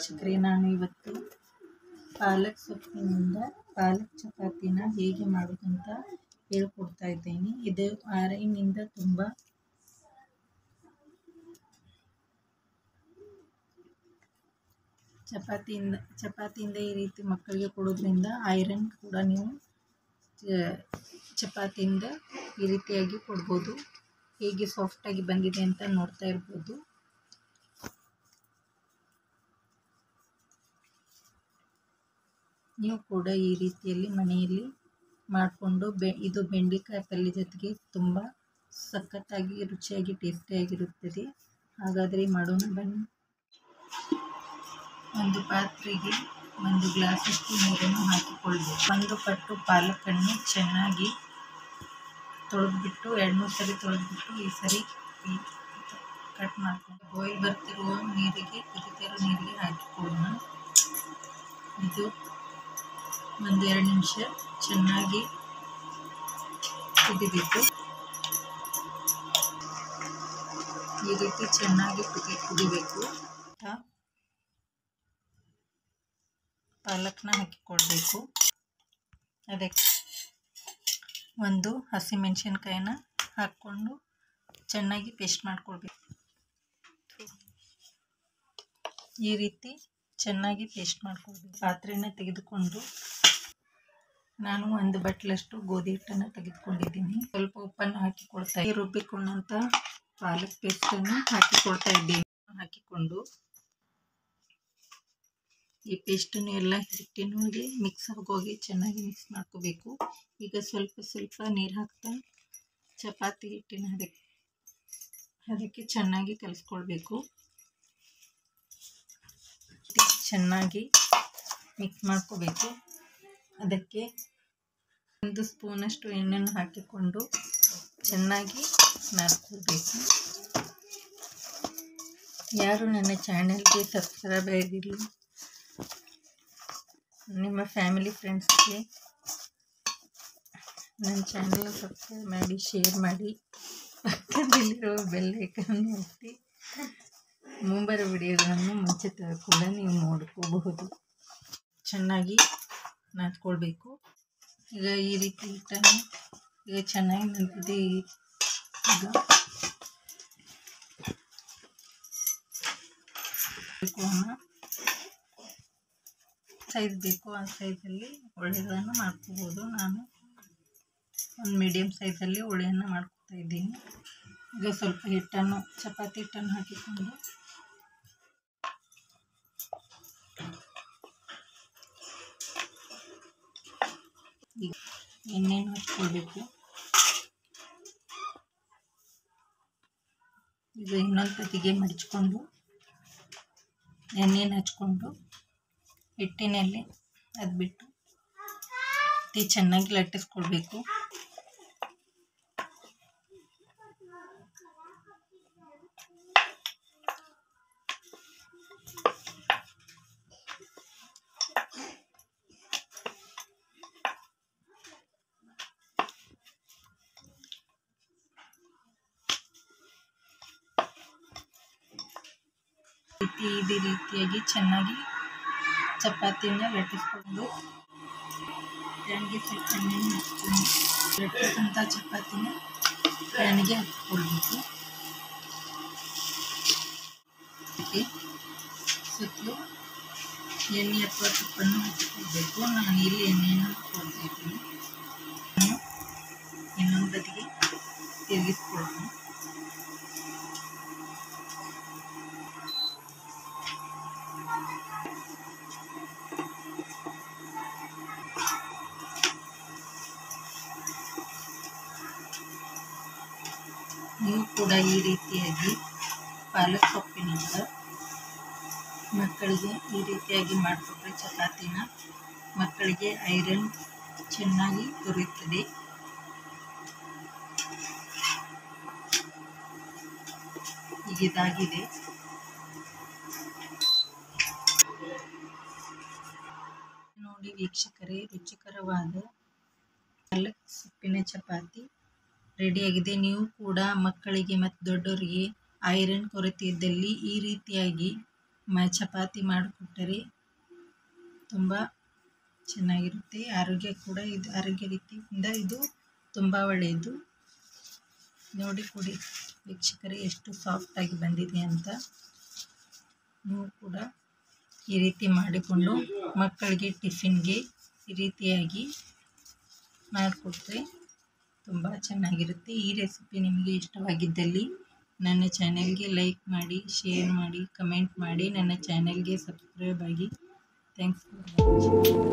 ವೀಕ್ಷಕರೇ, ನಾನು ಇವತ್ತು ಪಾಲಕ್ ಸೊಪ್ಪಿನಿಂದ ಪಾಲಕ್ ಚಪಾತಿನ ಹೇಗೆ ಮಾಡೋದಂತ ಹೇಳ್ಕೊಡ್ತಾ ಇದ್ದೇನೆ. ಇದು ಆರೋಗ್ಯದಿಂದ ತುಂಬ ಚಪಾತಿಯಿಂದ ಈ ರೀತಿ ಮಕ್ಕಳಿಗೆ ಕೊಡೋದ್ರಿಂದ ಐರನ್ ಕೂಡ ನೀವು ಚಪಾತಿಯಿಂದ ಈ ರೀತಿಯಾಗಿ ಕೊಡ್ಬೋದು. ಹೇಗೆ ಸಾಫ್ಟಾಗಿ ಬಂದಿದೆ ಅಂತ ನೋಡ್ತಾ ಇರ್ಬೋದು. ನೀವು ಕೂಡ ಈ ರೀತಿಯಲ್ಲಿ ಮನೆಯಲ್ಲಿ ಮಾಡಿಕೊಂಡು ಇದು ಬೆಂಡೆಕಾಯಿ ಪಲ್ಯ ಜೊತೆಗೆ ತುಂಬ ಸಖತ್ತಾಗಿ ರುಚಿಯಾಗಿ ಟೇಸ್ಟಿಯಾಗಿರುತ್ತದೆ. ಹಾಗಾದರೆ ಮಾಡೋಣ ಬನ್ನಿ. ಒಂದು ಪಾತ್ರೆಗೆ 1 ಗ್ಲಾಸಷ್ಟು ನೀರನ್ನು ಹಾಕಿಕೊಳ್ಳಬೇಕು. 1 ಕಟ್ಟು ಪಾಲಕನ್ನು ಚೆನ್ನಾಗಿ ತೊಳೆದ್ಬಿಟ್ಟು 2-3 ಸರಿ ತೊಳೆದ್ಬಿಟ್ಟು ಈ ಸರಿ ಕಟ್ ಮಾಡ್ಕೊಂಡು ಬಾಯ್ಲ್ ಬರ್ತಿರುವ ನೀರಿಗೆ ಕುದಿತಿರೋ ನೀರಿಗೆ ಹಾಕಿಕೊಳ್ಳೋಣ. ಇದು 1-2 ನಿಮಿಷ ಚೆನ್ನಾಗಿ ಕುದಿಬೇಕು. ಈ ರೀತಿ ಚೆನ್ನಾಗಿ ಕುದಿಬೇಕು. ಪಾಲಕ್ನ ಹಾಕಿಕೊಳ್ಬೇಕು. ಅದಕ್ಕೆ 1 ಹಸಿಮೆಣಸಿನ್ಕಾಯಿನ ಹಾಕ್ಕೊಂಡು ಚೆನ್ನಾಗಿ ಪೇಸ್ಟ್ ಮಾಡ್ಕೊಳ್ಬೇಕು. ಈ ರೀತಿ ಚೆನ್ನಾಗಿ ಪೇಸ್ಟ್ ಮಾಡ್ಕೊಳ್ಬೇಕು. ಪಾತ್ರೆನ ತೆಗೆದುಕೊಂಡು ನಾನು 1 ಬಟ್ಲಷ್ಟು ಗೋಧಿ ಹಿಟ್ಟನ್ನು ತೆಗೆದುಕೊಂಡಿದ್ದೀನಿ. ಸ್ವಲ್ಪ ಉಪ್ಪನ್ನು ಹಾಕಿಕೊಳ್ತಾ ರುಬ್ಬಿಕೊಂಡಂಥ ಪಾಲಕ್ ಪೇಸ್ಟನ್ನು ಹಾಕಿಕೊಳ್ತಾ ಇದ್ದೀನಿ. ಹಾಕಿಕೊಂಡು ಈ ಪೇಸ್ಟನ್ನು ಎಲ್ಲ ಹಿಟ್ಟಿನೊಳಗೆ ಮಿಕ್ಸ್ ಆಗೋಗಿ ಚೆನ್ನಾಗಿ ಮಿಕ್ಸ್ ಮಾಡ್ಕೋಬೇಕು. ಈಗ ಸ್ವಲ್ಪ ನೀರು ಹಾಕ್ತಾ ಚಪಾತಿ ಹಿಟ್ಟಿನ ಅದಕ್ಕೆ ಚೆನ್ನಾಗಿ ಕಲಿಸ್ಕೊಳ್ಬೇಕು. ಚೆನ್ನಾಗಿ ಮಿಕ್ಸ್ ಮಾಡ್ಕೋಬೇಕು. ಅದಕ್ಕೆ 1 ಸ್ಪೂನಷ್ಟು ಎಣ್ಣೆಯನ್ನು ಹಾಕಿಕೊಂಡು ಚೆನ್ನಾಗಿ ನಾದ್ಕೊಳ್ಬೇಕು. ಯಾರು ನನ್ನ ಚಾನೆಲ್ಗೆ ಸಬ್ಸ್ಕ್ರೈಬ್ ಆಗಿಲ್ಲ, ನಿಮ್ಮ ಫ್ಯಾಮಿಲಿ ಫ್ರೆಂಡ್ಸ್ಗೆ ನನ್ನ ಚಾನೆಲ್ ಸಬ್ಸ್ಕ್ರೈಬ್ ಮಾಡಿ, ಶೇರ್ ಮಾಡಿ, ಪಕ್ಕದಲ್ಲಿರುವ ಬೆಲ್ ಐಕಾನ್ ಒತ್ತಿ ಮುಂಬರುವ ವಿಡಿಯೋಗಳನ್ನು ಮುಂಚೆ ಕೂಡ ನೀವು ನೋಡ್ಕೋಬಹುದು. ಚೆನ್ನಾಗಿ ನಾದ್ಕೊಳ್ಬೇಕು. ಈಗ ಈ ರೀತಿ ಹಿಟ್ಟನ್ನು ಈಗ ಚೆನ್ನಾಗಿ ನಾದಿದೆ. ಈಗ ಸೈಜ್ ಬೇಕು ಆ ಸೈಜಲ್ಲಿ ಒಳ್ಳೆಗಳನ್ನು ಮಾಡ್ಕೋಬೋದು. ನಾನು ಒಂದು ಮೀಡಿಯಮ್ ಸೈಜಲ್ಲಿ ಒಳ್ಳೆಯನ್ನು ಮಾಡ್ಕೊತಾ ಇದ್ದೀನಿ. ಈಗ ಸ್ವಲ್ಪ ಹಿಟ್ಟನ್ನು ಚಪಾತಿ ಹಿಟ್ಟನ್ನು ಹಾಕಿಕೊಂಡು ಈಗ ಎಣ್ಣೆಯನ್ನು ಹಚ್ಕೊಳ್ಬೇಕು. ಈಗ ಇನ್ನೊಂದು ಬದಿಗೆ ಮಡಚ್ಕೊಂಡು ಎಣ್ಣೆಯನ್ನು ಹಚ್ಕೊಂಡು ಹಿಟ್ಟಿನಲ್ಲಿ ಅದ್ಬಿಟ್ಟು ಚೆನ್ನಾಗಿ ಲಟ್ಟಿಸ್ಕೊಳ್ಬೇಕು. ಇದೇ ರೀತಿಯಾಗಿ ಚೆನ್ನಾಗಿ ಚಪಾತಿಯನ್ನು ಲಟ್ಟಿಸ್ಕೊಂಡು ಪ್ಯಾನ್ಗೆ ಸ್ವಲ್ಪ ಎಣ್ಣೆಯನ್ನು ಹಾಕಿಕೊಂಡು ಲಟ್ಟಿಸಿದಂಥ ಚಪಾತಿನ ಪ್ಯಾನ್ಗೆ ಹಾಕಿಕೊಳ್ಬೇಕು. ಸುತ್ತಲೂ ಎಣ್ಣೆ ಅಥವಾ ತುಪ್ಪನ್ನು ಹಾಕಿಕೊಳ್ಬೇಕು. ನಾನು ಇಲ್ಲಿ ಎಣ್ಣೆಯನ್ನು ಹಾಕ್ಕೊಳ್ತಾ ಇದ್ದೀನಿ. ಇನ್ನೊಂದು ಬದಿಗೆ ತಿರುಗಿಸ್ಕೊಳ್ತೀನಿ. ನೀವು ಕೂಡ ಈ ರೀತಿಯಾಗಿ ಪಾಲಕ್ ಸೊಪ್ಪಿನಿಂದ ಮಕ್ಕಳಿಗೆ ಈ ರೀತಿಯಾಗಿ ಮಾಡಿಕೊಟ್ರೆ ಚಪಾತಿನ ಮಕ್ಕಳಿಗೆ ಐರನ್ ಚೆನ್ನಾಗಿ ದೊರೆಯುತ್ತದೆ. ಈಗ ಇದಾಗಿದೆ. ನೋಡಿ ವೀಕ್ಷಕರೇ, ರುಚಿಕರವಾದ ಪಾಲಕ್ ಸೊಪ್ಪಿನ ಚಪಾತಿ ರೆಡಿಯಾಗಿದೆ. ನೀವು ಕೂಡ ಮಕ್ಕಳಿಗೆ ಮತ್ತು ದೊಡ್ಡವರಿಗೆ ಐರನ್ ಕೊರತೆ ಇದ್ದಲ್ಲಿ ಈ ರೀತಿಯಾಗಿ ಚಪಾತಿ ಮಾಡಿಕೊಟ್ಟರೆ ತುಂಬ ಚೆನ್ನಾಗಿರುತ್ತೆ. ಆರೋಗ್ಯ ಕೂಡ ಆರೋಗ್ಯ ರೀತಿಯಿಂದ ಇದು ತುಂಬ ಒಳ್ಳೆಯದು. ನೋಡಿ ಕೊಡಿ ವೀಕ್ಷಕರೇ, ಎಷ್ಟು ಸಾಫ್ಟಾಗಿ ಬಂದಿದೆ ಅಂತ. ನೀವು ಕೂಡ ಈ ರೀತಿ ಮಾಡಿಕೊಂಡು ಮಕ್ಕಳಿಗೆ ಟಿಫಿನ್ಗೆ ಈ ರೀತಿಯಾಗಿ ಮಾಡಿಕೊಟ್ರೆ ತುಂಬ ಚೆನ್ನಾಗಿರುತ್ತೆ. ಈ ರೆಸಿಪಿ ನಿಮಗೆ ಇಷ್ಟವಾಗಿದ್ದಲ್ಲಿ ನನ್ನ ಚಾನೆಲ್ಗೆ ಲೈಕ್ ಮಾಡಿ, ಶೇರ್ ಮಾಡಿ, ಕಮೆಂಟ್ ಮಾಡಿ, ನನ್ನ ಚಾನೆಲ್ಗೆ ಸಬ್ಸ್ಕ್ರೈಬ್ ಆಗಿ. Thanks for watching.